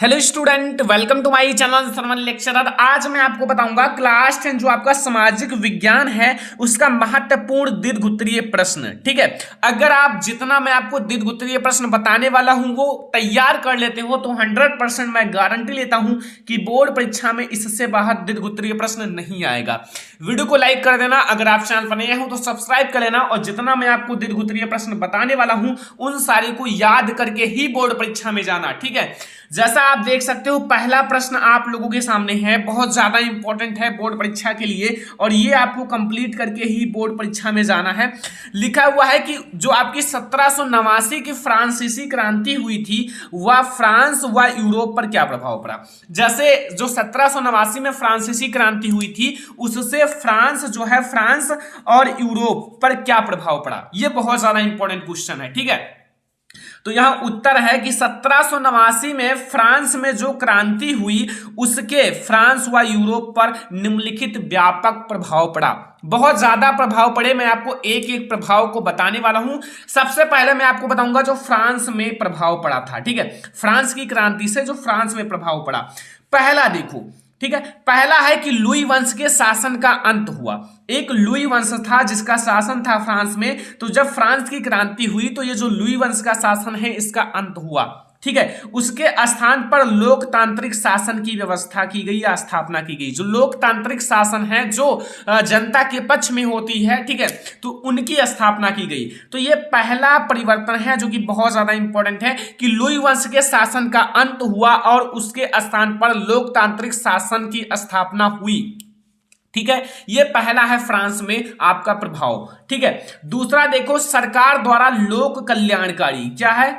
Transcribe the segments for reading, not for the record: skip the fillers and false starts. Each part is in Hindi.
Hello student, welcome to my channel Sarvan lecturer. आज मैं आपको बताऊंगा क्लास 10 जो आपका सामाजिक विज्ञान है उसका महत्वपूर्ण दीर्घउत्तरीय प्रश्न। ठीक है, अगर आप जितना मैं आपको दीर्घउत्तरीय प्रश्न बताने वाला हूं वो तैयार कर लेते हो तो 100% मैं गारंटी लेता हूं कि बोर्ड परीक्षा में इससे बाहर दीर्घउत्तरीय प्रश्न नहीं आएगा। वीडियो को लाइक कर देना, अगर आप चैनल पर नए हो तो सब्सक्राइब कर लेना, और जितना मैं आपको दीर्घउत्तरीय प्रश्न बताने वाला हूं उन सारे को याद करके ही बोर्ड परीक्षा में जाना। ठीक है, जैसा आप देख सकते हो पहला प्रश्न आप लोगों के सामने है, बहुत ज्यादा इंपॉर्टेंट है बोर्ड परीक्षा के लिए, और ये आपको कंप्लीट करके ही बोर्ड परीक्षा में जाना है। लिखा हुआ है कि जो आपकी 1789 की फ्रांसीसी क्रांति हुई थी वह फ्रांस व यूरोप पर क्या प्रभाव पड़ा। जैसे जो 1789 में फ्रांसीसी क्रांति हुई थी उससे फ्रांस जो है, फ्रांस और यूरोप पर क्या प्रभाव पड़ा, यह बहुत ज्यादा इंपॉर्टेंट क्वेश्चन है। ठीक है, तो यहां उत्तर है कि 1789 में फ्रांस में जो क्रांति हुई उसके फ्रांस व यूरोप पर निम्नलिखित व्यापक प्रभाव पड़ा। बहुत ज्यादा प्रभाव पड़े, मैं आपको एक एक प्रभाव को बताने वाला हूं। सबसे पहले मैं आपको बताऊंगा जो फ्रांस में प्रभाव पड़ा था। ठीक है, फ्रांस की क्रांति से जो फ्रांस में प्रभाव पड़ा, पहला देखो। ठीक है, पहला है कि लुई वंश के शासन का अंत हुआ। एक लुई वंश था जिसका शासन था फ्रांस में, तो जब फ्रांस की क्रांति हुई तो ये जो लुई वंश का शासन है इसका अंत हुआ। ठीक है, उसके स्थान पर लोकतांत्रिक शासन की व्यवस्था की गई या स्थापना की गई। जो लोकतांत्रिक शासन है जो जनता के पक्ष में होती है, ठीक है, तो उनकी स्थापना की गई। तो ये पहला परिवर्तन है जो कि बहुत ज्यादा इंपॉर्टेंट है कि लुई वंश के शासन का अंत हुआ और उसके स्थान पर लोकतांत्रिक शासन की स्थापना हुई। ठीक है, ये पहला है फ्रांस में आपका प्रभाव। ठीक है, दूसरा देखो, सरकार द्वारा लोक कल्याणकारी, क्या है,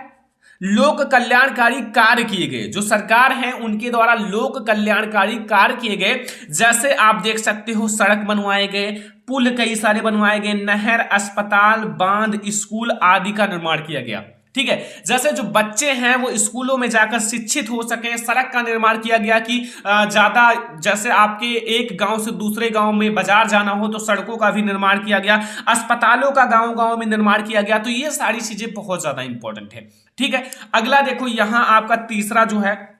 लोक कल्याणकारी कार्य किए गए। जो सरकार है उनके द्वारा लोक कल्याणकारी कार्य किए गए। जैसे आप देख सकते हो सड़क बनवाए गए, पुल कई सारे बनवाए गए, नहर, अस्पताल, बांध, स्कूल आदि का निर्माण किया गया। ठीक है, जैसे जो बच्चे हैं वो स्कूलों में जाकर शिक्षित हो सके, सड़क का निर्माण किया गया कि ज्यादा, जैसे आपके एक गांव से दूसरे गांव में बाजार जाना हो तो सड़कों का भी निर्माण किया गया, अस्पतालों का गांव गांव में निर्माण किया गया। तो ये सारी चीजें बहुत ज्यादा इंपॉर्टेंट है। ठीक है, अगला देखो, यहां आपका तीसरा जो है,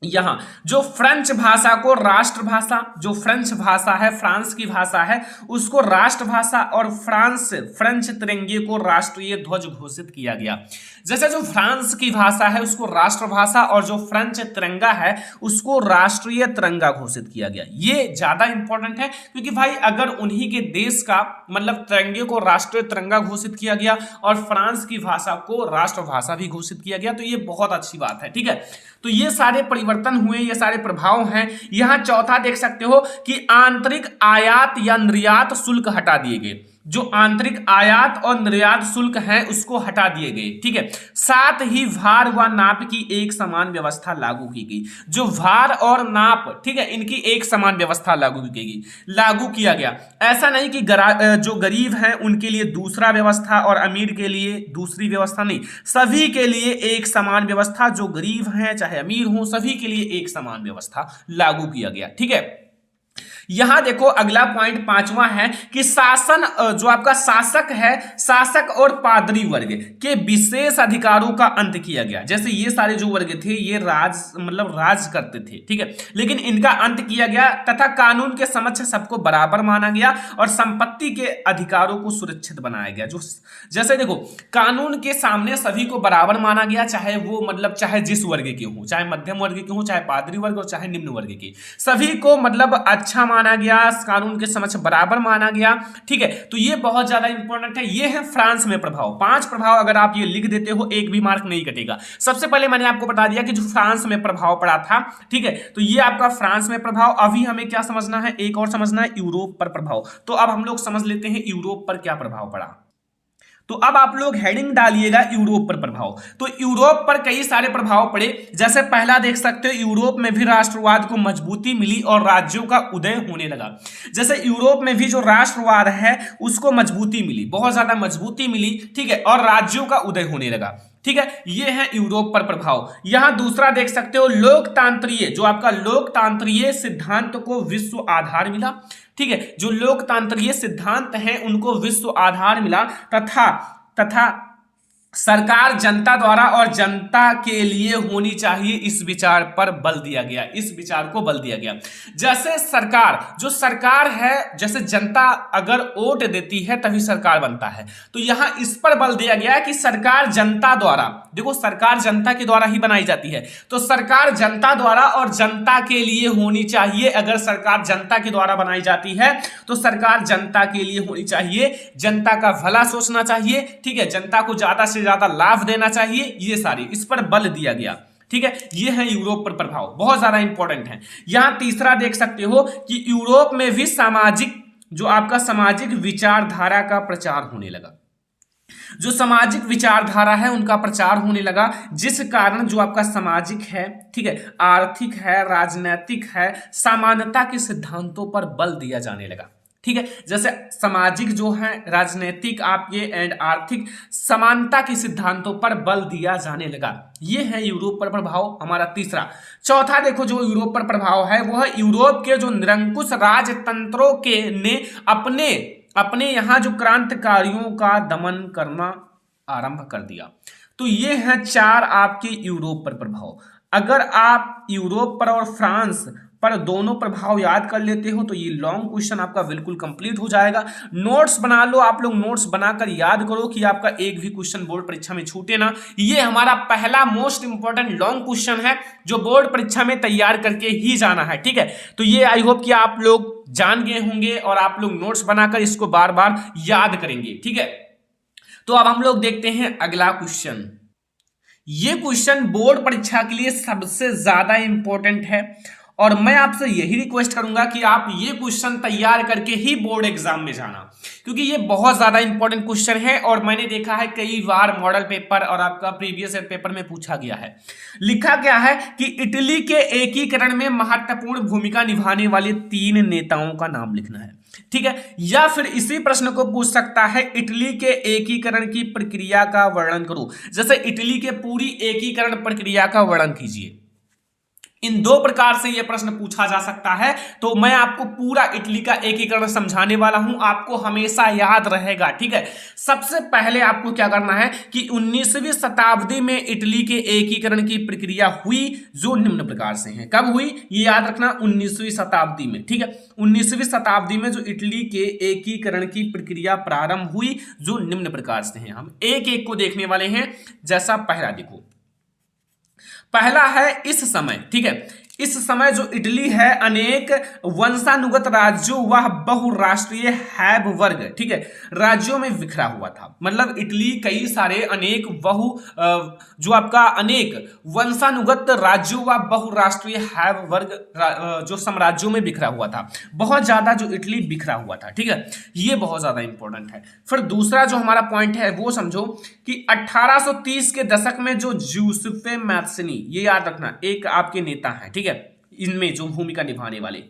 यहां जो फ्रेंच भाषा को राष्ट्रभाषा, जो फ्रेंच भाषा है, फ्रांस की भाषा है, उसको राष्ट्रभाषा और फ्रेंच तिरंगे को राष्ट्रीय ध्वज घोषित किया गया। जैसे जो फ्रांस की भाषा है उसको राष्ट्रभाषा और जो फ्रेंच तिरंगा है उसको राष्ट्रीय तिरंगा घोषित किया गया। ये ज्यादा इंपॉर्टेंट है क्योंकि भाई अगर उन्हीं के देश का मतलब तिरंगे को राष्ट्रीय तिरंगा घोषित किया गया और फ्रांस की भाषा को राष्ट्रभाषा भी घोषित किया गया तो ये बहुत अच्छी बात है। ठीक है, तो ये सारे परिवर्तन हुए, ये सारे प्रभाव हैं। यहां चौथा देख सकते हो कि आंतरिक आयात या निर्यात शुल्क हटा दिए गए। जो आंतरिक आयात और निर्यात शुल्क है उसको हटा दिए गए। ठीक है, साथ ही भार व नाप की एक समान व्यवस्था लागू की गई। जो भार और नाप, ठीक है, इनकी एक समान व्यवस्था लागू किया गया। ऐसा नहीं कि जो गरीब हैं उनके लिए दूसरा व्यवस्था और अमीर के लिए दूसरी व्यवस्था, नहीं, सभी के लिए एक समान व्यवस्था। जो गरीब हैं चाहे अमीर हो, सभी के लिए एक समान व्यवस्था लागू किया गया। ठीक है, यहां देखो अगला पॉइंट पांचवा है कि शासन, जो आपका शासक है, शासक और पादरी वर्ग के विशेष अधिकारों का अंत किया गया। जैसे ये सारे जो वर्ग थे ये राज करते थे। ठीक है, लेकिन इनका अंत किया गया तथा कानून के समक्ष सबको बराबर माना गया और संपत्ति के अधिकारों को सुरक्षित बनाया गया। जो जैसे देखो कानून के सामने सभी को बराबर माना गया, चाहे वो चाहे जिस वर्ग के हो, चाहे मध्यम वर्ग के हो, चाहे पादरी वर्ग और चाहे निम्न वर्ग के, सभी को अच्छा माना गया, कानून के समक्ष बराबर माना गया। ठीक है, तो ये बहुत ज्यादा इंपॉर्टेंट है। ये है फ्रांस में प्रभाव। 5 प्रभाव अगर आप ये लिख देते हो एक भी मार्क नहीं कटेगा। सबसे पहले मैंने आपको बता दिया कि जो फ्रांस में प्रभाव पड़ा था। ठीक है, तो ये आपका फ्रांस में प्रभाव। अभी हमें क्या समझना है, एक और समझना है यूरोप पर प्रभाव। तो अब हम लोग समझ लेते हैं यूरोप पर क्या प्रभाव पड़ा। तो अब आप लोग हेडिंग डालिएगा यूरोप पर प्रभाव। तो यूरोप पर कई सारे प्रभाव पड़े। जैसे पहला देख सकते हो, यूरोप में भी राष्ट्रवाद को मजबूती मिली और राज्यों का उदय होने लगा। जैसे यूरोप में भी जो राष्ट्रवाद है उसको मजबूती मिली, बहुत ज्यादा मजबूती मिली। ठीक है, और राज्यों का उदय होने लगा। ठीक है, ये है यूरोप पर प्रभाव। यहां दूसरा देख सकते हो, लोकतांत्रिक, जो आपका लोकतांत्रिक सिद्धांत को विश्व आधार मिला। ठीक है, जो लोकतांत्रिक सिद्धांत हैं उनको विश्व आधार मिला तथा सरकार जनता द्वारा और जनता के लिए होनी चाहिए, इस विचार पर बल दिया गया, इस विचार को बल दिया गया। जैसे सरकार, जो सरकार है, जैसे जनता अगर वोट देती है तभी सरकार बनता है, तो यहां इस पर बल दिया गया कि सरकार जनता द्वारा, देखो सरकार जनता के द्वारा ही बनाई जाती है, तो सरकार जनता द्वारा और जनता के लिए होनी चाहिए। अगर सरकार जनता के द्वारा बनाई जाती है तो सरकार जनता के लिए होनी चाहिए, जनता का भला सोचना चाहिए, ठीक है, जनता को ज्यादा से ज्यादा लाभ देना चाहिए, ये सारी इस पर बल दिया गया। ठीक है, ये है यूरोप पर प्रभाव, बहुत ज्यादा इंपॉर्टेंट है। यहां तीसरा देख सकते हो कि यूरोप में भी सामाजिक, जो आपका सामाजिक विचारधारा का प्रचार होने लगा, जो सामाजिक विचारधारा है उनका प्रचार होने लगा, जिस कारण जो आपका सामाजिक है, ठीक है, आर्थिक है, राजनीतिक है, समानता के सिद्धांतों पर बल दिया जाने लगा। ठीक है, जैसे सामाजिक जो है, राजनीतिक आपके एंड आर्थिक समानता के सिद्धांतों पर बल दिया जाने लगा। ये है यूरोप पर प्रभाव हमारा तीसरा। चौथा देखो जो यूरोप पर प्रभाव है वह यूरोप के जो निरंकुश राजतंत्रों के ने अपने यहां जो क्रांतिकारियों का दमन करना आरंभ कर दिया। तो ये हैं चार आपके यूरोप पर प्रभाव। अगर आप यूरोप पर और फ्रांस पर दोनों प्रभाव याद कर लेते हो तो ये लॉन्ग क्वेश्चन आपका बिल्कुल कंप्लीट हो जाएगा। नोट्स बना लो, आप लोग नोट्स बनाकर याद करो कि आपका एक भी क्वेश्चन बोर्ड परीक्षा में छूटे ना। ये हमारा पहला मोस्ट इंपॉर्टेंट लॉन्ग क्वेश्चन है जो बोर्ड परीक्षा में तैयार करके ही जाना है। ठीक है, तो ये आई होप कि आप लोग जान गए होंगे और आप लोग नोट्स बनाकर इसको बार बार याद करेंगे। ठीक है, तो अब हम लोग देखते हैं अगला क्वेश्चन। ये क्वेश्चन बोर्ड परीक्षा के लिए सबसे ज्यादा इंपॉर्टेंट है और मैं आपसे यही रिक्वेस्ट करूंगा कि आप ये क्वेश्चन तैयार करके ही बोर्ड एग्जाम में जाना, क्योंकि ये बहुत ज्यादा इंपॉर्टेंट क्वेश्चन है और मैंने देखा है कई बार मॉडल पेपर और आपका प्रीवियस ईयर पेपर में पूछा गया है। लिखा गया है कि इटली के एकीकरण में महत्वपूर्ण भूमिका निभाने वाले 3 नेताओं का नाम लिखना है। ठीक है, या फिर इसी प्रश्न को पूछ सकता है इटली के एकीकरण की प्रक्रिया का वर्णन करो। जैसे इटली के पूरी एकीकरण प्रक्रिया का वर्णन कीजिए। इन 2 प्रकार से यह प्रश्न पूछा जा सकता है। तो मैं आपको पूरा इटली का एकीकरण समझाने वाला हूं, आपको हमेशा याद रहेगा। ठीक है, सबसे पहले आपको क्या करना है कि 19वीं शताब्दी में इटली के एकीकरण की प्रक्रिया हुई जो निम्न प्रकार से है। कब हुई ये याद रखना, 19वीं शताब्दी में। ठीक है, 19वीं शताब्दी में जो इटली के एकीकरण की प्रक्रिया प्रारंभ हुई जो निम्न प्रकार से है। हम एक एक को देखने वाले हैं। जैसा पहला देखो, पहला है इस समय। ठीक है, इस समय जो इटली है अनेक वंशानुगत राज्यों व बहुराष्ट्रीय हैब वर्ग, ठीक है, राज्यों में बिखरा हुआ था। मतलब इटली कई सारे अनेक जो आपका अनेक वंशानुगत राज्यों व बहुराष्ट्रीय हैब वर्ग जो साम्राज्यों में बिखरा हुआ था। बहुत ज्यादा जो इटली बिखरा हुआ था। ठीक है, ये बहुत ज्यादा इंपॉर्टेंट है। फिर दूसरा जो हमारा पॉइंट है वो समझो कि 1830 के दशक में जो ज्यूसेppe मैत्सनी, ये याद रखना, एक आपके नेता है। ठीक है, इनमें जो भूमिका निभाने वाले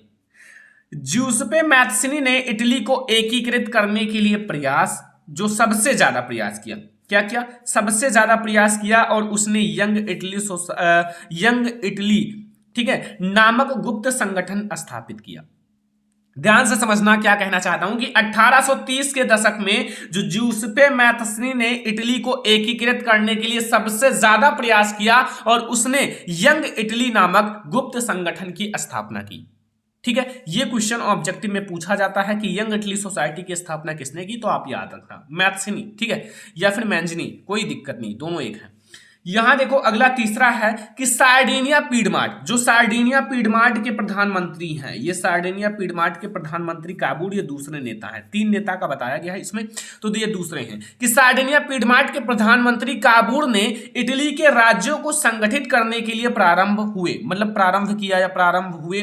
ज्यूसेppe मैत्सनी ने इटली को एकीकृत करने के लिए प्रयास, जो सबसे ज्यादा प्रयास किया, क्या किया, सबसे ज्यादा प्रयास किया और उसने यंग इटली, ठीक है, नामक गुप्त संगठन स्थापित किया। ध्यान से समझना क्या कहना चाहता हूं कि 1830 के दशक में जो ज्यूसेppe मैत्सनी ने इटली को एकीकृत करने के लिए सबसे ज्यादा प्रयास किया और उसने यंग इटली नामक गुप्त संगठन की स्थापना की। ठीक है, ये क्वेश्चन ऑब्जेक्टिव में पूछा जाता है कि यंग इटली सोसाइटी की स्थापना किसने की, तो आप याद रखना मैत्सनी, ठीक है, या फिर मैंजनी, कोई दिक्कत नहीं, दोनों एक है। यहां देखो अगला तीसरा है कि सार्डिनिया पीडमार्ट, जो सार्डिनिया पीडमार्ट के प्रधानमंत्री हैं, ये सार्डिनिया पीडमार्ट के प्रधानमंत्री काबूल, ये दूसरे नेता हैं। 3 नेता का बताया गया है इसमें, तो ये दूसरे हैं कि सार्डिनिया पीडमार्ट के प्रधानमंत्री काबूल ने इटली के राज्यों को संगठित करने के लिए प्रारंभ हुए, मतलब प्रारंभ किया या प्रारंभ हुए,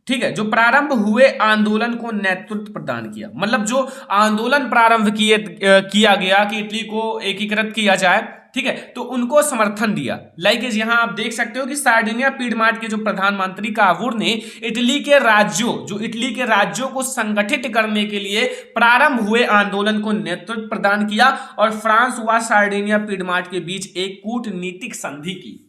ठीक है, जो प्रारंभ हुए आंदोलन को नेतृत्व प्रदान किया। मतलब जो आंदोलन प्रारंभ किया गया कि इटली को एकीकृत किया जाए, ठीक है, तो उनको समर्थन दिया। लाइक यहां आप देख सकते हो कि सार्डिनिया पीडमार्ट के जो प्रधानमंत्री काबूल ने इटली के राज्यों को संगठित करने के लिए प्रारंभ हुए आंदोलन को नेतृत्व प्रदान किया और फ्रांस व सार्डिनिया पीडमार्ट के बीच एक कूटनीतिक संधि की।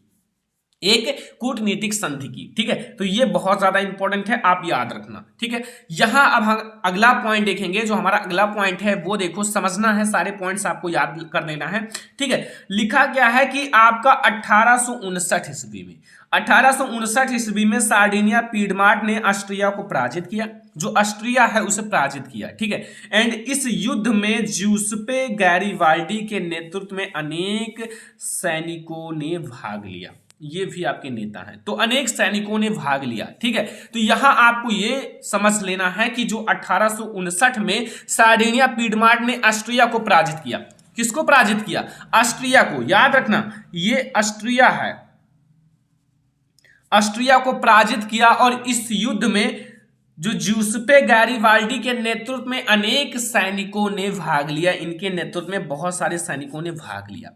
एक कूटनीतिक संधि की। ठीक है, तो ये बहुत ज्यादा इंपॉर्टेंट है, आप याद रखना। ठीक है, यहां अब हम अगला पॉइंट देखेंगे। जो हमारा अगला पॉइंट है वो देखो, समझना है, सारे पॉइंट्स आपको याद कर देना है। ठीक है, लिखा क्या है कि आपका 1859 ईस्वी में 1859 ईस्वी में सार्डिनिया पीडमार्ट ने ऑस्ट्रिया को पराजित किया, जो ऑस्ट्रिया है उसे पराजित किया। ठीक है, एंड इस युद्ध में ज्यूसेप्पे गैरिबाल्डी के नेतृत्व में अनेक सैनिकों ने भाग लिया। ये भी आपके नेता हैं, तो अनेक सैनिकों ने भाग लिया। ठीक है, तो यहां आपको ये समझ लेना है कि जो 1859 में सार्डिनिया पीडमार्ट ने ऑस्ट्रिया को पराजित किया। किसको पराजित किया? ऑस्ट्रिया को। याद रखना, ये ऑस्ट्रिया है, ऑस्ट्रिया को पराजित किया। और इस युद्ध में जो ज्यूसेप्पे गैरिबाल्डी के नेतृत्व में अनेक सैनिकों ने भाग लिया, इनके नेतृत्व में बहुत सारे सैनिकों ने भाग लिया।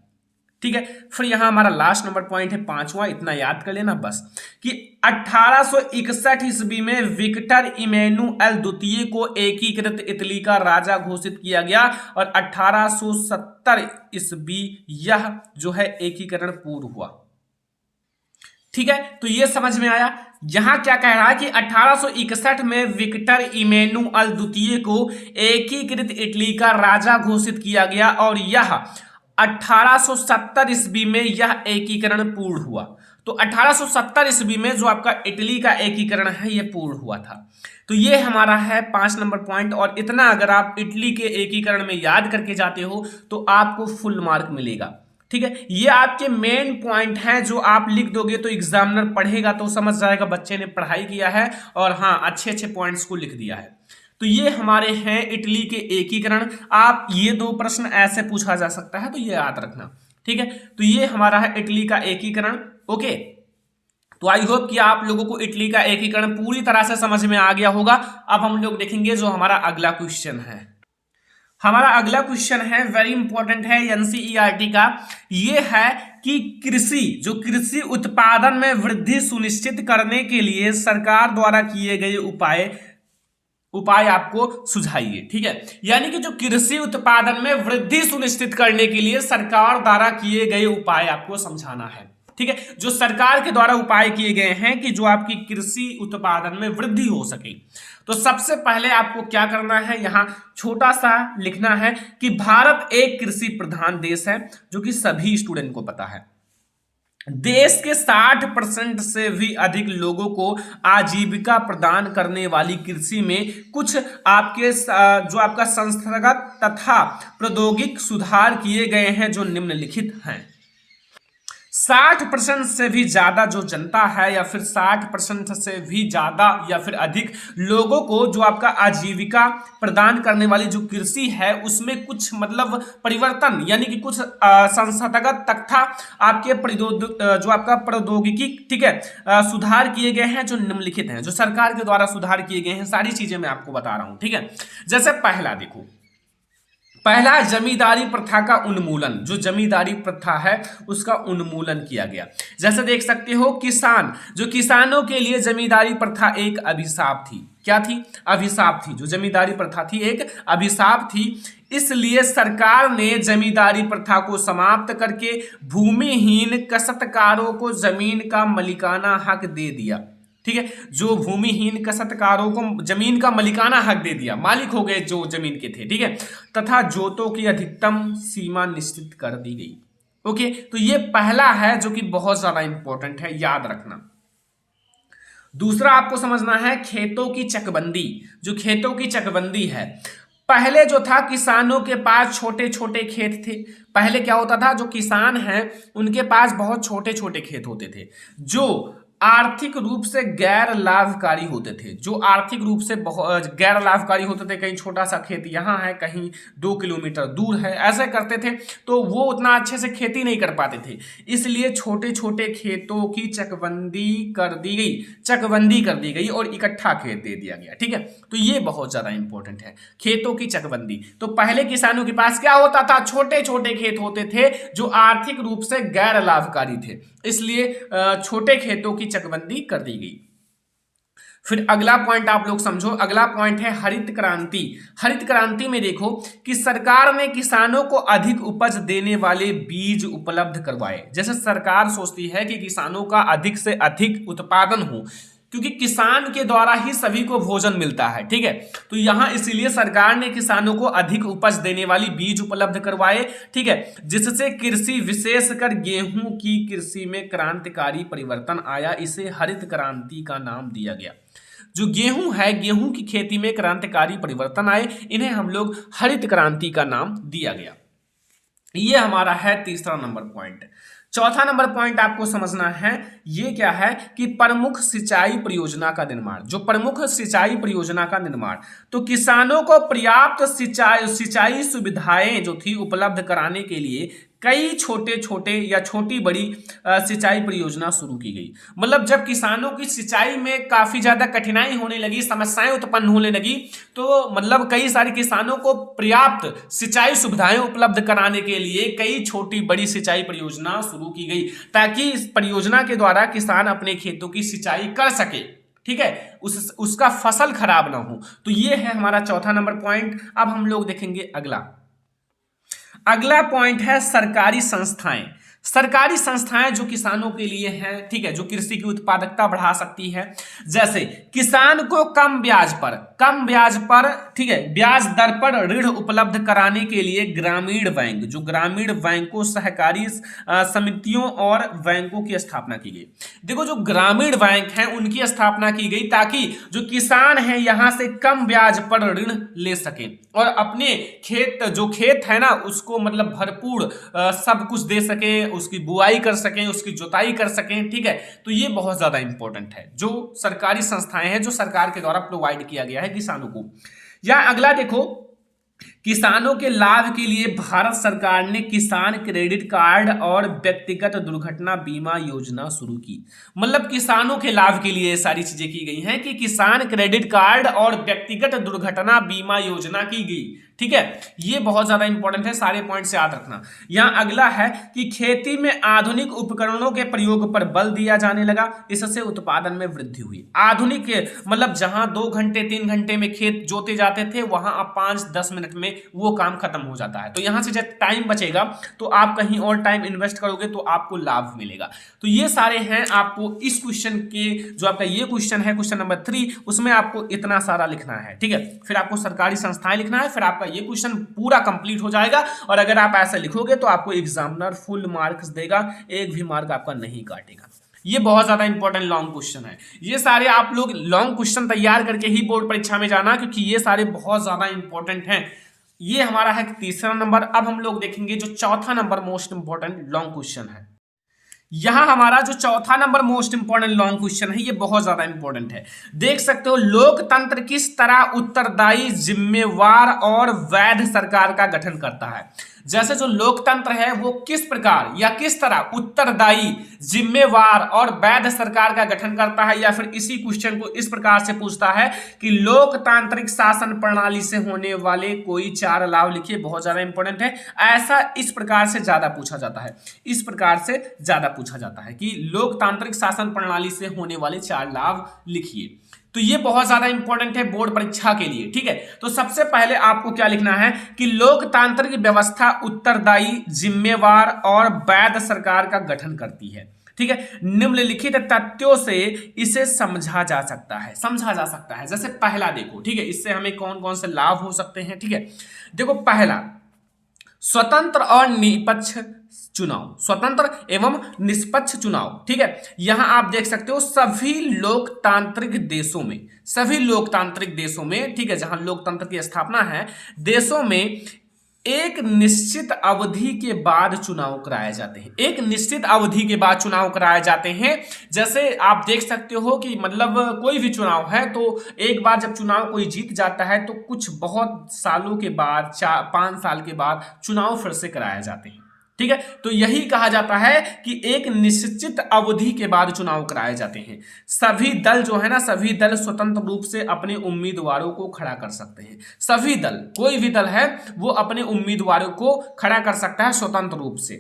ठीक है, फिर यहां हमारा लास्ट नंबर पॉइंट है 5वां, इतना याद कर लेना बस, कि 1861 ईस्वी में विक्टर इमैनुएल द्वितीय को एकीकृत इटली का राजा घोषित किया गया और 1870 ईस्वी यह जो है एकीकरण पूर्ण हुआ। ठीक है, तो ये समझ में आया। यहां क्या कह रहा है कि 1861 में विक्टर इमैनुएल द्वितीय को एकीकृत इटली का राजा घोषित किया गया और यह 1870 ईस्वी में यह एकीकरण पूर्ण हुआ। तो 1870 ईस्वी में जो आपका इटली का एकीकरण है ये पूर्ण हुआ था। तो ये हमारा है 5 नंबर पॉइंट, और इतना अगर आप इटली के एकीकरण में याद करके जाते हो तो आपको फुल मार्क मिलेगा। ठीक है, ये आपके मेन पॉइंट हैं जो आप लिख दोगे तो एग्जामिनर पढ़ेगा तो समझ जाएगा बच्चे ने पढ़ाई किया है और हाँ अच्छे अच्छे पॉइंट्स को लिख दिया है। तो ये हमारे हैं इटली के एकीकरण। आप ये 2 प्रश्न ऐसे पूछा जा सकता है, तो ये याद रखना। ठीक है, तो ये हमारा है इटली का एकीकरण। ओके, तो आई होप कि आप लोगों को इटली का एकीकरण पूरी तरह से समझ में आ गया होगा। अब हम लोग देखेंगे जो हमारा अगला क्वेश्चन है। हमारा अगला क्वेश्चन है, वेरी इंपॉर्टेंट है एनसीईआरटी का। ये है कि कृषि उत्पादन में वृद्धि सुनिश्चित करने के लिए सरकार द्वारा किए गए उपाय आपको सुझाइए। ठीक है, यानी कि जो कृषि उत्पादन में वृद्धि सुनिश्चित करने के लिए सरकार द्वारा किए गए उपाय आपको समझाना है। ठीक है, जो सरकार के द्वारा उपाय किए गए हैं कि जो आपकी कृषि उत्पादन में वृद्धि हो सके। तो सबसे पहले आपको क्या करना है, यहां छोटा सा लिखना है कि भारत एक कृषि प्रधान देश है, जो कि सभी स्टूडेंट को पता है। देश के 60% से भी अधिक लोगों को आजीविका प्रदान करने वाली कृषि में कुछ आपके जो आपका संस्थागत तथा प्रौद्योगिक सुधार किए गए हैं जो निम्नलिखित हैं। 60% से भी ज्यादा जो जनता है या फिर 60% से भी ज्यादा या फिर अधिक लोगों को जो आपका आजीविका प्रदान करने वाली जो कृषि है उसमें कुछ मतलब परिवर्तन यानी कि कुछ संस्थागत तथा आपके जो आपका प्रौद्योगिकी ठीक है सुधार किए गए हैं जो निम्नलिखित हैं, जो सरकार के द्वारा सुधार किए गए हैं। सारी चीजें मैं आपको बता रहा हूं। ठीक है, जैसे पहला देखो, पहला जमींदारी प्रथा का उन्मूलन। जो जमींदारी प्रथा है उसका उन्मूलन किया गया। जैसे देख सकते हो किसानों के लिए जमींदारी प्रथा एक अभिशाप थी। क्या थी? अभिशाप थी। जो जमींदारी प्रथा थी एक अभिशाप थी, इसलिए सरकार ने जमींदारी प्रथा को समाप्त करके भूमिहीन काश्तकारों को जमीन का मालिकाना हक दे दिया। ठीक है, जो भूमिहीन काश्तकारों को जमीन का मालिकाना हक दे दिया, मालिक हो गए जो जमीन के थे। ठीक है, तथा जोतों की अधिकतम सीमा निश्चित कर दी गई। ओके, तो ये पहला है जो कि बहुत ज्यादा इंपॉर्टेंट है, याद रखना। दूसरा आपको समझना है खेतों की चकबंदी। जो खेतों की चकबंदी है, पहले जो था किसानों के पास छोटे छोटे खेत थे। पहले क्या होता था, जो किसान हैं उनके पास बहुत छोटे छोटे खेत होते थे जो आर्थिक रूप से गैर लाभकारी होते थे। जो आर्थिक रूप से बहुत गैर लाभकारी होते थे, कहीं छोटा सा खेत यहाँ है, कहीं 2 किलोमीटर दूर है, ऐसे करते थे तो वो उतना अच्छे से खेती नहीं कर पाते थे। इसलिए छोटे छोटे खेतों की चकबंदी कर दी गई और इकट्ठा खेत दे दिया गया। ठीक है, तो ये बहुत ज्यादा इंपॉर्टेंट है, खेतों की चकबंदी। तो पहले किसानों के पास क्या होता था, छोटे छोटे खेत होते थे जो आर्थिक रूप से गैर लाभकारी थे, इसलिए छोटे खेतों की चकबंदी कर दी गई। फिर अगला पॉइंट आप लोग समझो, अगला पॉइंट है हरित क्रांति। हरित क्रांति में देखो कि सरकार ने किसानों को अधिक उपज देने वाले बीज उपलब्ध करवाए। जैसे सरकार सोचती है कि किसानों का अधिक से अधिक उत्पादन हो, क्योंकि किसान के द्वारा ही सभी को भोजन मिलता है, ठीक है। तो यहां इसीलिए सरकार ने किसानों को अधिक उपज देने वाली बीज उपलब्ध करवाए, ठीक है, जिससे कृषि विशेषकर गेहूं की कृषि में क्रांतिकारी परिवर्तन आया। इसे हरित क्रांति का नाम दिया गया। जो गेहूं है, गेहूं की खेती में क्रांतिकारी परिवर्तन आए, इन्हें हम लोग हरित क्रांति का नाम दिया गया। ये हमारा है तीसरा नंबर पॉइंट। चौथा नंबर पॉइंट आपको समझना है, ये क्या है कि प्रमुख सिंचाई परियोजना का निर्माण। जो प्रमुख सिंचाई परियोजना का निर्माण, तो किसानों को पर्याप्त सिंचाई सुविधाएं जो थी उपलब्ध कराने के लिए कई छोटे छोटे या छोटी बड़ी सिंचाई परियोजना शुरू की गई। मतलब जब किसानों की सिंचाई में काफी ज्यादा कठिनाई होने लगी, समस्याएं उत्पन्न होने लगी, तो मतलब कई सारे किसानों को पर्याप्त सिंचाई सुविधाएं उपलब्ध कराने के लिए कई छोटी बड़ी सिंचाई परियोजना शुरू की गई, ताकि इस परियोजना के द्वारा किसान अपने खेतों की सिंचाई कर सके, ठीक है, उसका फसल खराब ना हो। तो ये है हमारा चौथा नंबर पॉइंट। अब हम लोग देखेंगे अगला पॉइंट है सरकारी संस्थाएं। सरकारी संस्थाएं जो किसानों के लिए हैं, ठीक है, जो कृषि की उत्पादकता बढ़ा सकती है। जैसे किसान को कम ब्याज पर, ठीक है, ब्याज दर पर ऋण उपलब्ध कराने के लिए ग्रामीण बैंक, जो ग्रामीण बैंकों, सहकारी समितियों और बैंकों की स्थापना की गई। देखो जो ग्रामीण बैंक हैं उनकी स्थापना की गई ताकि जो किसान हैं यहां से कम ब्याज पर ऋण ले सकें और अपने खेत है ना उसको मतलब भरपूर सब कुछ दे सकें, उसकी बुआई कर सकें, उसकी जुताई कर सकें, ठीक है। तो ये बहुत ज्यादा इंपॉर्टेंट है, जो सरकारी संस्थाएं हैं जो सरकार के द्वारा प्रोवाइड किया गया है किसानों को। या अगला देखो, किसानों के लाभ के लिए भारत सरकार ने किसान क्रेडिट कार्ड और व्यक्तिगत दुर्घटना बीमा योजना शुरू की। मतलब किसानों के लाभ के लिए सारी चीजें की गई हैं कि किसान क्रेडिट कार्ड और व्यक्तिगत दुर्घटना बीमा योजना की गई, ठीक है। ये बहुत ज्यादा इंपॉर्टेंट है, सारे पॉइंट से याद रखना। यहां अगला है कि खेती में आधुनिक उपकरणों के प्रयोग पर बल दिया जाने लगा, इससे उत्पादन में वृद्धि हुई। आधुनिक मतलब जहां 2 घंटे 3 घंटे में खेत जोते जाते थे, वहां अब 5-10 मिनट में वो काम खत्म हो जाता है। तो यहां से जब टाइम बचेगा तो आप कहीं और टाइम इन्वेस्ट करोगे तो आपको लाभ मिलेगा। तो ये सारे हैं आपको इस क्वेश्चन के, जो आपका ये क्वेश्चन है क्वेश्चन नंबर 3, उसमें आपको इतना सारा लिखना है, ठीक है। फिर आपको सरकारी संस्थाएं लिखना है, फिर आपका ये क्वेश्चन पूरा कंप्लीट हो जाएगा। और अगर आप ऐसा लिखोगे तो आपको एग्जामिनर फुल मार्क्स देगा, एक भी मार्क आपका नहीं काटेगा। ये बहुत ज्यादा इंपॉर्टेंट लॉन्ग क्वेश्चन है। ये सारे आप लोग लॉन्ग क्वेश्चन तैयार करके ही बोर्ड परीक्षा में जाना, क्योंकि ये सारे बहुत ज्यादा इंपॉर्टेंट हैं। ये हमारा है तीसरा नंबर। अब हम लोग देखेंगे जो चौथा number most important long question है। यहां हमारा जो चौथा number most important long question है, ये बहुत ज्यादा इंपॉर्टेंट है। देख सकते हो, लोकतंत्र किस तरह उत्तरदायी, जिम्मेवार और वैध सरकार का गठन करता है। जैसे जो लोकतंत्र है वो किस प्रकार या किस तरह उत्तरदायी, जिम्मेवार और वैध सरकार का गठन करता है, या फिर इसी क्वेश्चन को इस प्रकार से पूछता है कि लोकतांत्रिक शासन प्रणाली से होने वाले कोई 4 लाभ लिखिए। बहुत ज्यादा इंपॉर्टेंट है। ऐसा इस प्रकार से ज्यादा पूछा जाता है, इस प्रकार से ज्यादा पूछा जाता है कि लोकतांत्रिक शासन प्रणाली से होने वाले 4 लाभ लिखिए। तो ये बहुत ज्यादा इंपॉर्टेंट है बोर्ड परीक्षा के लिए, ठीक है। तो सबसे पहले आपको क्या लिखना है कि लोकतांत्रिक व्यवस्था उत्तरदायी, जिम्मेवार और वैध सरकार का गठन करती है, ठीक है। निम्नलिखित तथ्यों से इसे समझा जा सकता है। जैसे पहला देखो, ठीक है, इससे हमें कौन कौन से लाभ हो सकते हैं, ठीक है। देखो पहला, स्वतंत्र और निष्पक्ष चुनाव, स्वतंत्र एवं निष्पक्ष चुनाव, ठीक है। यहां आप देख सकते हो सभी लोकतांत्रिक देशों में, ठीक है, जहां लोकतंत्र की स्थापना है, देशों में एक निश्चित अवधि के बाद चुनाव कराए जाते हैं। एक निश्चित अवधि के बाद चुनाव कराए जाते हैं। जैसे आप देख सकते हो कि मतलब कोई भी चुनाव है तो एक बार जब चुनाव कोई जीत जाता है तो कुछ बहुत सालों के बाद, 4-5 साल के बाद चुनाव फिर से कराए जाते हैं, ठीक है। तो यही कहा जाता है कि एक निश्चित अवधि के बाद चुनाव कराए जाते हैं। सभी दल जो है ना, सभी दल स्वतंत्र रूप से अपने उम्मीदवारों को खड़ा कर सकते हैं। सभी दल, कोई भी दल है वो अपने उम्मीदवारों को खड़ा कर सकता है स्वतंत्र रूप से।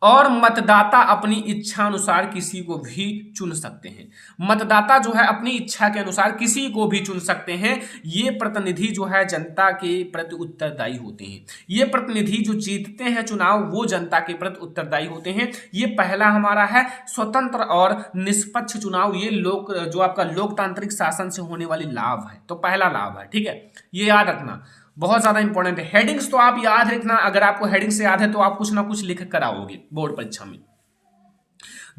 और मतदाता अपनी इच्छा अनुसार किसी को भी चुन सकते हैं। मतदाता जो है अपनी इच्छा के अनुसार किसी को भी चुन सकते हैं। ये प्रतिनिधि जो है जनता के प्रति उत्तरदायी होते हैं। ये प्रतिनिधि जो जीतते हैं चुनाव वो जनता के प्रति उत्तरदायी होते हैं। ये पहला हमारा है स्वतंत्र और निष्पक्ष चुनाव। ये जो आपका लोकतांत्रिक शासन से होने वाली लाभ है, तो पहला लाभ है। ठीक है, ये याद रखना, बहुत ज्यादा इंपॉर्टेंट है। हेडिंग्स तो आप याद रखना, अगर आपको हेडिंग्स याद है तो आप कुछ ना कुछ लिख कर आओगे बोर्ड परीक्षा में।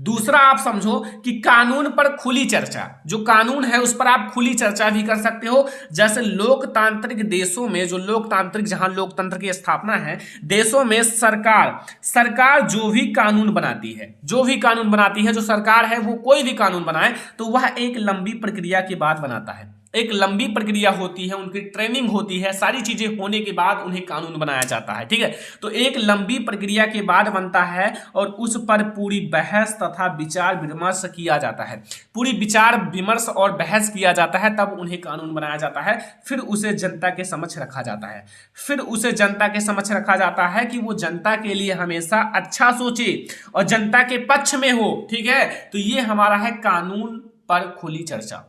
दूसरा आप समझो कि कानून पर खुली चर्चा, जो कानून है उस पर आप खुली चर्चा भी कर सकते हो। जैसे लोकतांत्रिक देशों में, जो लोकतांत्रिक जहां लोकतंत्र की स्थापना है, देशों में सरकार जो भी कानून बनाती है, जो सरकार है वो कोई भी कानून बनाए तो वह एक लंबी प्रक्रिया के बाद बनाता है। एक लंबी प्रक्रिया होती है, उनकी ट्रेनिंग होती है, सारी चीजें होने के बाद उन्हें कानून बनाया जाता है। ठीक है, तो एक लंबी प्रक्रिया के बाद बनता है और उस पर पूरी बहस तथा विचार विमर्श किया जाता है। पूरी विचार विमर्श और बहस किया जाता है, तब उन्हें कानून बनाया जाता है। फिर उसे जनता के समक्ष रखा जाता है कि वो जनता के लिए हमेशा अच्छा सोचे और जनता के पक्ष में हो। ठीक है, तो ये हमारा है कानून पर खुली चर्चा।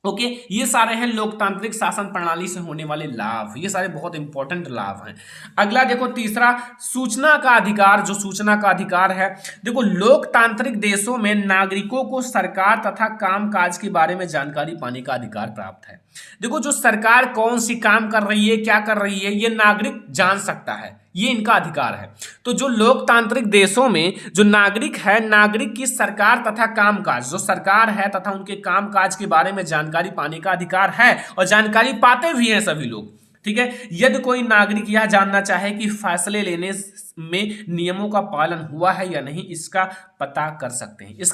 ओके, ये सारे हैं लोकतांत्रिक शासन प्रणाली से होने वाले लाभ। ये सारे बहुत इंपॉर्टेंट लाभ हैं। अगला देखो, तीसरा सूचना का अधिकार। जो सूचना का अधिकार है, देखो लोकतांत्रिक देशों में नागरिकों को सरकार तथा कामकाज के बारे में जानकारी पाने का अधिकार प्राप्त है। देखो, जो सरकार कौन सी काम कर रही है, क्या कर रही है, ये नागरिक जान सकता है, ये इनका अधिकार है। तो जो लोकतांत्रिक देशों में जो नागरिक है, नागरिक की सरकार तथा कामकाज, जो सरकार है तथा उनके कामकाज के बारे में जानकारी पाने का अधिकार है और जानकारी पाते भी हैं सभी लोग। ठीक है, यदि कोई नागरिक यह जानना चाहे कि फैसले लेने में नियमों का पालन हुआ है या नहीं, इसका पता कर सकते हैं।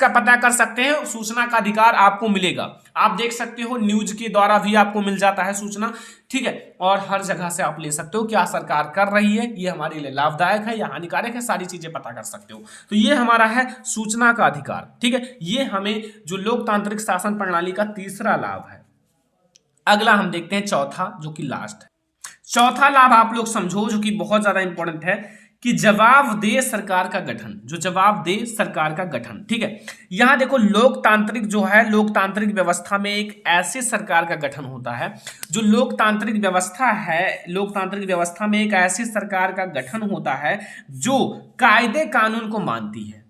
सूचना का अधिकार आपको मिलेगा। आप देख सकते हो न्यूज के द्वारा भी आपको मिल जाता है सूचना। ठीक है, और हर जगह से आप ले सकते हो क्या सरकार कर रही है, ये हमारे लिए लाभदायक है या हानिकारक है, सारी चीजें पता कर सकते हो। तो ये हमारा है सूचना का अधिकार। ठीक है, ये हमें जो लोकतांत्रिक शासन प्रणाली का तीसरा लाभ है। अगला हम देखते हैं चौथा, जो कि लास्ट है। चौथा लाभ आप लोग समझो, जो कि बहुत ज्यादा इंपॉर्टेंट है, कि जवाबदेह सरकार का गठन। जो जवाबदेह सरकार का गठन, ठीक है, यहां देखो लोकतांत्रिक जो है, लोकतांत्रिक व्यवस्था में एक ऐसी सरकार का गठन होता है, जो लोकतांत्रिक व्यवस्था है, लोकतांत्रिक व्यवस्था में एक ऐसी सरकार का गठन होता है जो कायदे कानून को मानती है,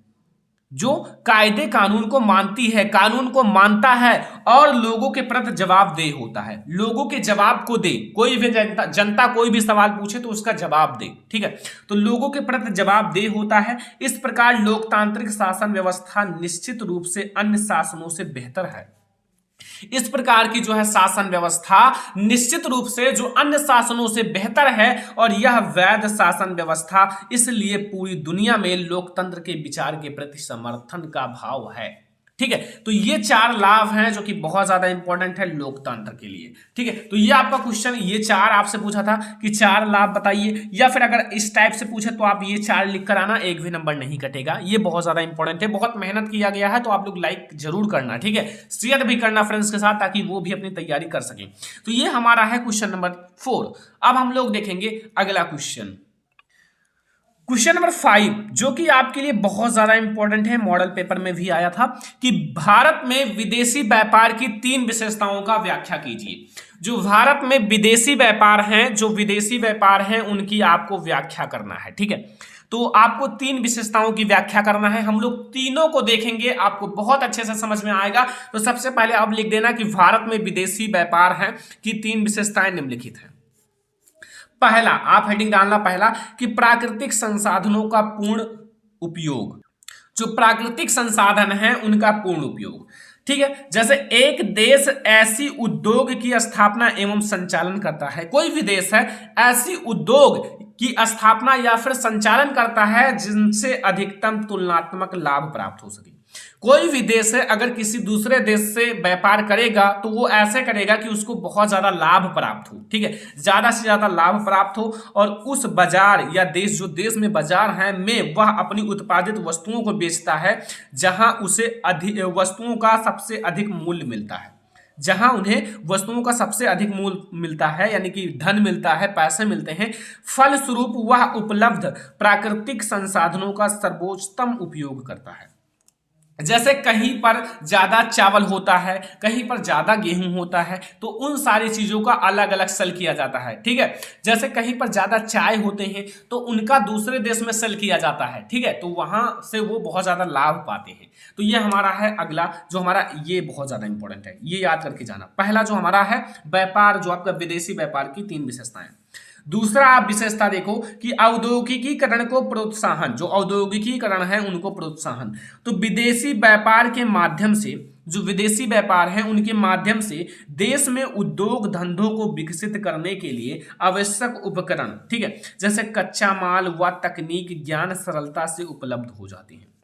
जो कायदे कानून को मानती है, कानून को मानता है और लोगों के प्रति जवाबदेह होता है। लोगों के जवाब को दे, कोई भी जनता कोई भी सवाल पूछे तो उसका जवाब दे। ठीक है, तो लोगों के प्रति जवाबदेह होता है। इस प्रकार लोकतांत्रिक शासन व्यवस्था निश्चित रूप से अन्य शासनों से बेहतर है। इस प्रकार की जो है शासन व्यवस्था निश्चित रूप से जो अन्य शासनों से बेहतर है, और यह वैध शासन व्यवस्था इसलिए पूरी दुनिया में लोकतंत्र के विचार के प्रति समर्थन का भाव है। ठीक है, तो ये चार लाभ हैं जो कि बहुत ज्यादा इंपॉर्टेंट है लोकतंत्र के लिए। ठीक है, तो ये आपका क्वेश्चन, ये चार आपसे पूछा था कि चार लाभ बताइए, या फिर अगर इस टाइप से पूछे तो आप ये चार लिख कर आना, एक भी नंबर नहीं कटेगा। ये बहुत ज्यादा इंपॉर्टेंट है, बहुत मेहनत किया गया है, तो आप लोग लाइक जरूर करना। ठीक है, शेयर भी करना फ्रेंड्स के साथ, ताकि वो भी अपनी तैयारी कर सकें। तो ये हमारा है क्वेश्चन नंबर 4। अब हम लोग देखेंगे अगला क्वेश्चन, क्वेश्चन नंबर 5, जो कि आपके लिए बहुत ज्यादा इंपॉर्टेंट है, मॉडल पेपर में भी आया था, कि भारत में विदेशी व्यापार की 3 विशेषताओं का व्याख्या कीजिए। जो भारत में विदेशी व्यापार हैं, जो विदेशी व्यापार हैं, उनकी आपको व्याख्या करना है। ठीक है, तो आपको 3 विशेषताओं की व्याख्या करना है। हम लोग तीनों को देखेंगे, आपको बहुत अच्छे से समझ में आएगा। तो सबसे पहले आप लिख देना कि भारत में विदेशी व्यापार है की 3 विशेषताएं निम्नलिखित हैं। पहला, आप हेडिंग डालना पहला, कि प्राकृतिक संसाधनों का पूर्ण उपयोग। जो प्राकृतिक संसाधन हैं उनका पूर्ण उपयोग। ठीक है, जैसे एक देश ऐसी उद्योग की स्थापना एवं संचालन करता है, कोई भी देश है ऐसी उद्योग की स्थापना या फिर संचालन करता है जिनसे अधिकतम तुलनात्मक लाभ प्राप्त हो सके। कोई भी देश है अगर किसी दूसरे देश से व्यापार करेगा तो वो ऐसे करेगा कि उसको बहुत ज्यादा लाभ प्राप्त हो। ठीक है, ज्यादा से ज्यादा लाभ प्राप्त हो, और उस बाजार या देश, जो देश में बाजार है, में वह अपनी उत्पादित वस्तुओं को बेचता है जहां उसे वस्तुओं का सबसे अधिक मूल्य मिलता है। जहां उन्हें वस्तुओं का सबसे अधिक मूल्य मिलता है, यानी कि धन मिलता है, पैसे मिलते हैं। फलस्वरूप वह उपलब्ध प्राकृतिक संसाधनों का सर्वोत्तम उपयोग करता है। जैसे कहीं पर ज्यादा चावल होता है, कहीं पर ज्यादा गेहूं होता है, तो उन सारी चीजों का अलग अलग सेल किया जाता है, ठीक है। जैसे कहीं पर ज्यादा चाय होते हैं तो उनका दूसरे देश में सेल किया जाता है, ठीक है, तो वहां से वो बहुत ज्यादा लाभ पाते हैं। तो ये हमारा है अगला जो हमारा, ये बहुत ज्यादा इंपॉर्टेंट है, ये याद करके जाना। पहला जो हमारा है व्यापार, जो आपका विदेशी व्यापार की 3 विशेषताएं। दूसरा आप विशेषता देखो कि औद्योगिकीकरण को प्रोत्साहन, जो औद्योगिकीकरण है उनको प्रोत्साहन। तो विदेशी व्यापार के माध्यम से, जो विदेशी व्यापार है उनके माध्यम से देश में उद्योग धंधों को विकसित करने के लिए आवश्यक उपकरण, ठीक है, जैसे कच्चा माल व तकनीक ज्ञान सरलता से उपलब्ध हो जाती है।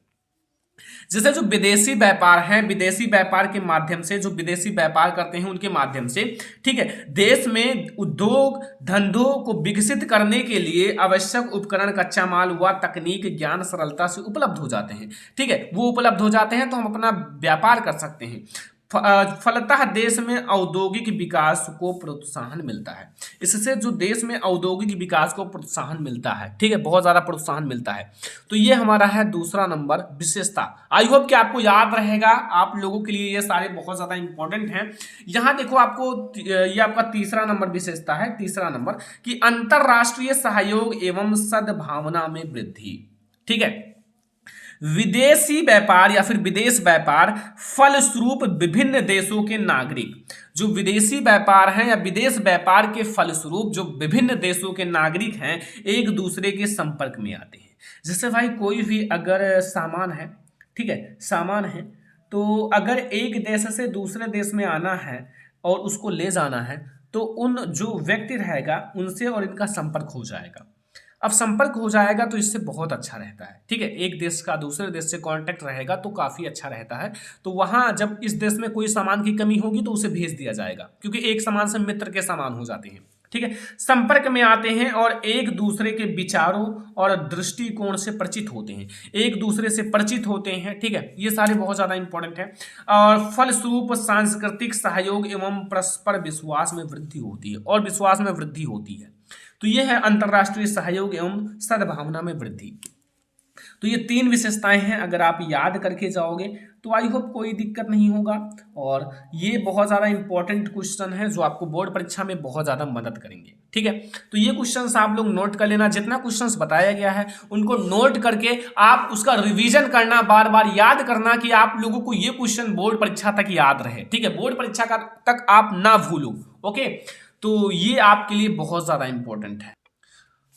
जैसे जो विदेशी व्यापार है, विदेशी व्यापार के माध्यम से, जो विदेशी व्यापार करते हैं उनके माध्यम से, ठीक है, देश में उद्योग धंधों को विकसित करने के लिए आवश्यक उपकरण, कच्चा माल व तकनीक ज्ञान सरलता से उपलब्ध हो जाते हैं, ठीक है, वो उपलब्ध हो जाते हैं तो हम अपना व्यापार कर सकते हैं। फलतः देश में औद्योगिक विकास को प्रोत्साहन मिलता है। इससे जो देश में औद्योगिक विकास को प्रोत्साहन मिलता है, ठीक है, बहुत ज्यादा प्रोत्साहन मिलता है। तो ये हमारा है दूसरा नंबर विशेषता। आई होप कि आपको याद रहेगा, आप लोगों के लिए ये सारे बहुत ज्यादा इंपॉर्टेंट हैं। यहां देखो आपको, ये आपका तीसरा नंबर विशेषता है, तीसरा नंबर कि अंतरराष्ट्रीय सहयोग एवं सद्भावना में वृद्धि, ठीक है। विदेशी व्यापार या फिर विदेश व्यापार फलस्वरूप विभिन्न देशों के नागरिक, जो विदेशी व्यापार हैं या विदेश व्यापार के फलस्वरूप जो विभिन्न देशों के नागरिक हैं एक दूसरे के संपर्क में आते हैं। जैसे भाई कोई भी अगर सामान है, ठीक है, सामान है, तो अगर एक देश से दूसरे देश में आना है और उसको ले जाना है तो उन जो व्यक्ति रहेगा उनसे और इनका संपर्क हो जाएगा। अब संपर्क हो जाएगा तो इससे बहुत अच्छा रहता है, ठीक है, एक देश का दूसरे देश से कांटेक्ट रहेगा तो काफ़ी अच्छा रहता है। तो वहाँ जब इस देश में कोई सामान की कमी होगी तो उसे भेज दिया जाएगा, क्योंकि एक सामान से मित्र के सामान हो जाते हैं, ठीक है, संपर्क में आते हैं और एक दूसरे के विचारों और दृष्टिकोण से परिचित होते हैं, एक दूसरे से परिचित होते हैं, ठीक है, ये सारे बहुत ज़्यादा इंपॉर्टेंट है। और फलस्वरूप सांस्कृतिक सहयोग एवं परस्पर विश्वास में वृद्धि होती है, और विश्वास में वृद्धि होती है। तो ये है अंतरराष्ट्रीय सहयोग एवं सद्भावना में वृद्धि। तो ये 3 विशेषताएं हैं, अगर आप याद करके जाओगे तो आई होप कोई दिक्कत नहीं होगा। और ये बहुत ज़्यादा इंपॉर्टेंट क्वेश्चन है जो आपको बोर्ड परीक्षा में बहुत ज़्यादा मदद करेंगे, ठीक है। तो ये क्वेश्चंस आप लोग नोट कर लेना, जितना क्वेश्चंस बताया गया है उनको नोट करके आप उसका रिवीजन करना, बार बार याद करना कि आप लोगों को ये क्वेश्चन बोर्ड परीक्षा तक याद रहे, ठीक है, बोर्ड परीक्षा का तक आप ना भूलो, ओके। तो ये आपके लिए बहुत ज़्यादा इंपॉर्टेंट है।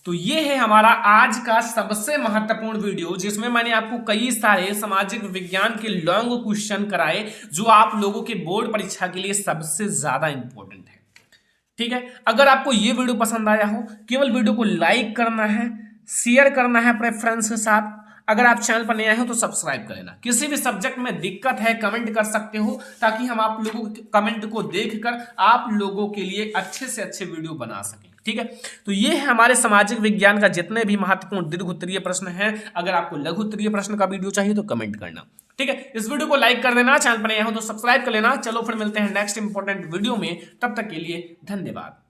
तो ये है हमारा आज का सबसे महत्वपूर्ण वीडियो, जिसमें मैंने आपको कई सारे सामाजिक विज्ञान के लॉन्ग क्वेश्चन कराए जो आप लोगों के बोर्ड परीक्षा के लिए सबसे ज्यादा इंपॉर्टेंट है, ठीक है। अगर आपको ये वीडियो पसंद आया हो, केवल वीडियो को लाइक करना है, शेयर करना है अपने फ्रेंड्स के साथ। अगर आप चैनल पर नए आए हो तो सब्सक्राइब कर लेना। किसी भी सब्जेक्ट में दिक्कत है कमेंट कर सकते हो, ताकि हम आप लोगों के कमेंट को देखकर आप लोगों के लिए अच्छे से अच्छे वीडियो बना सकें, ठीक है। तो ये है हमारे सामाजिक विज्ञान का जितने भी महत्वपूर्ण दीर्घ उत्तरीय प्रश्न हैं। अगर आपको लघु उत्तरीय प्रश्न का वीडियो चाहिए तो कमेंट करना, ठीक है। इस वीडियो को लाइक कर देना, चैनल पर नए हो तो सब्सक्राइब कर लेना। चलो फिर मिलते हैं नेक्स्ट इंपॉर्टेंट वीडियो में, तब तक के लिए धन्यवाद।